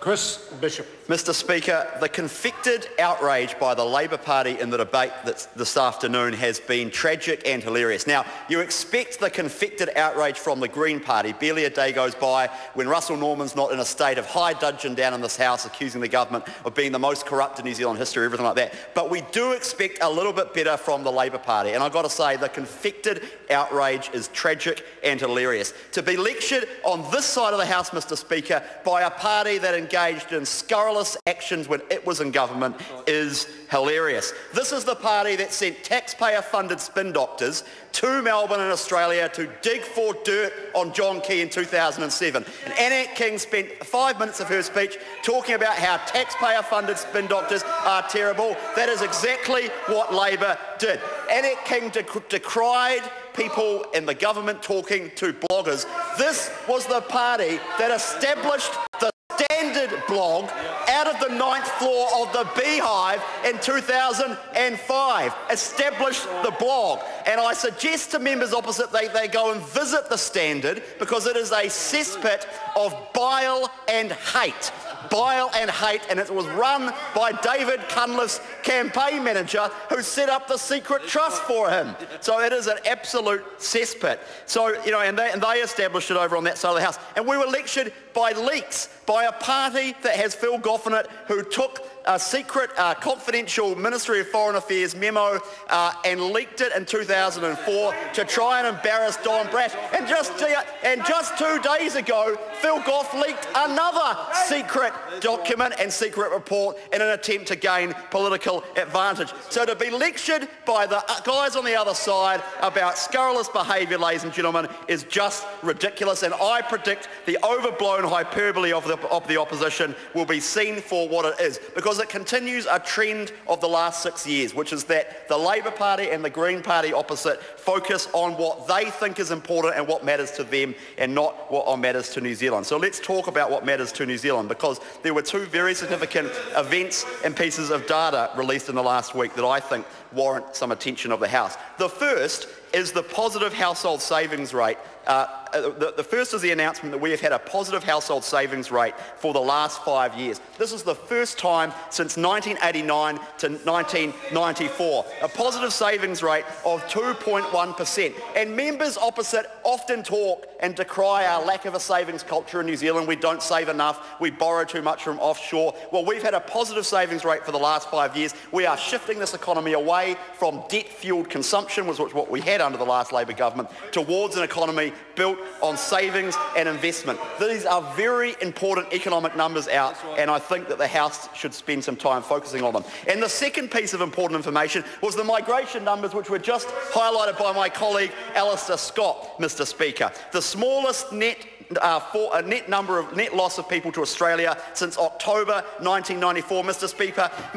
Chris Bishop. Mr Speaker, the confected outrage by the Labor Party in the debate this afternoon has been tragic and hilarious. Now, you expect the confected outrage from the Green Party. Barely a day goes by when Russell Norman's not in a state of high dudgeon down in this House accusing the government of being the most corrupt in New Zealand history, everything like that. But we do expect a little bit better from the Labor Party. And I've got to say, the confected outrage is tragic and hilarious. To be lectured on this side of the House, Mr Speaker, by a party that engaged in scurrilous actions when it was in government is hilarious. This is the party that sent taxpayer-funded spin doctors to Melbourne in Australia to dig for dirt on John Key in 2007. And Annette King spent 5 minutes of her speech talking about how taxpayer-funded spin doctors are terrible. That is exactly what Labor did. Annette King decried people in the government talking to bloggers. This was the party that established the Standard blog out of the 9th floor of the Beehive in 2005, established the blog. And I suggest to members opposite they go and visit the Standard, because it is a cesspit of bile and hate. Bile and hate, and it was run by David Cunliffe's campaign manager, who set up the secret trust for him. So it is an absolute cesspit. So, you know, and they established it over on that side of the House. And we were lectured by leaks, by a party that has Phil Goff in it, who took a secret, confidential Ministry of Foreign Affairs memo and leaked it in 2004 to try and embarrass Don Brash. And just 2 days ago, Phil Goff leaked another secret document and secret report in an attempt to gain political advantage. So to be lectured by the guys on the other side about scurrilous behaviour, ladies and gentlemen, is just ridiculous. And I predict the overblown hyperbole of the opposition will be seen for what it is, because it continues a trend of the last 6 years, which is that the Labor Party and the Green Party opposite focus on what they think is important and what matters to them, and not what matters to New Zealand. So let's talk about what matters to New Zealand, because there were 2 very significant events and pieces of data released in the last week that I think warrant some attention of the House. The first is the positive household savings rate. The first is the announcement that we have had a positive household savings rate for the last 5 years. This is the first time since 1989 to 1994. A positive savings rate of 2.1%. And members opposite often talk and decry our lack of a savings culture in New Zealand. We don't save enough. We borrow too much from offshore. Well, we've had a positive savings rate for the last 5 years. We are shifting this economy away from debt-fuelled consumption, which was what we had under the last Labor government, towards an economy built on savings and investment. These are very important economic numbers out, and I think that the House should spend some time focusing on them. And the second piece of important information was the migration numbers, which were just highlighted by my colleague Alistair Scott, Mr Speaker. The smallest net loss of people to Australia since October 1994, Mr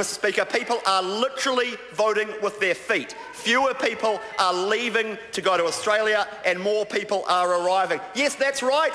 Speaker, people are literally voting with their feet. Fewer people are leaving to go to Australia, and more people are arriving. Yes, that's right,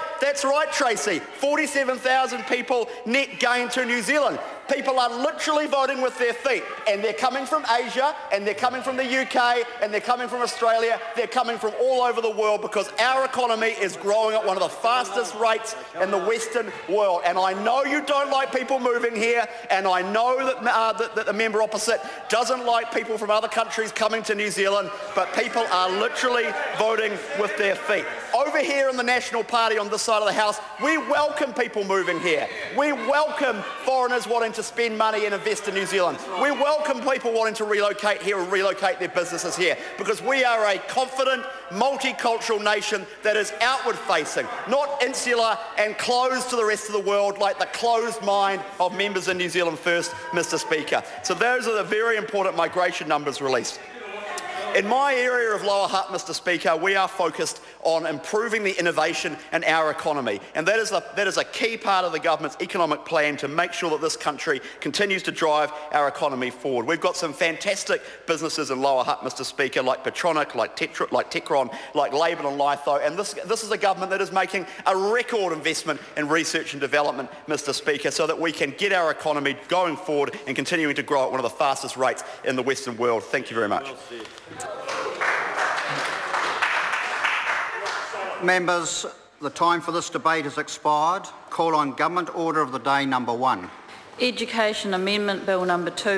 Tracy. 47,000 people net gain to New Zealand. People are literally voting with their feet, and they're coming from Asia, and they're coming from the UK, and they're coming from Australia. They're coming from all over the world, because our economy is growing at one of the fastest rates in the Western world. And I know you don't like people moving here, and I know that the member opposite doesn't like people from other countries coming to New Zealand, but people are literally voting with their feet. Over here in the National Party on this side of the House, we welcome people moving here. We welcome foreigners wanting to spend money and invest in New Zealand. We welcome people wanting to relocate here and relocate their businesses here, because we are a confident, multicultural nation that is outward-facing, not insular and closed to the rest of the world like the closed mind of members in New Zealand First, Mr Speaker. So those are the very important migration numbers released. In my area of Lower Hutt, Mr Speaker, we are focused on improving the innovation in our economy, and that is a key part of the government's economic plan to make sure that this country continues to drive our economy forward. We've got some fantastic businesses in Lower Hutt, Mr Speaker, like Petronic, like Techron, like Laban and Litho, and this is a government that is making a record investment in research and development, Mr Speaker, so that we can get our economy going forward and continuing to grow at one of the fastest rates in the Western world. Thank you very much. Members, The time for this debate has expired. Call on Government Order of the Day number 1. Education Amendment Bill number 2.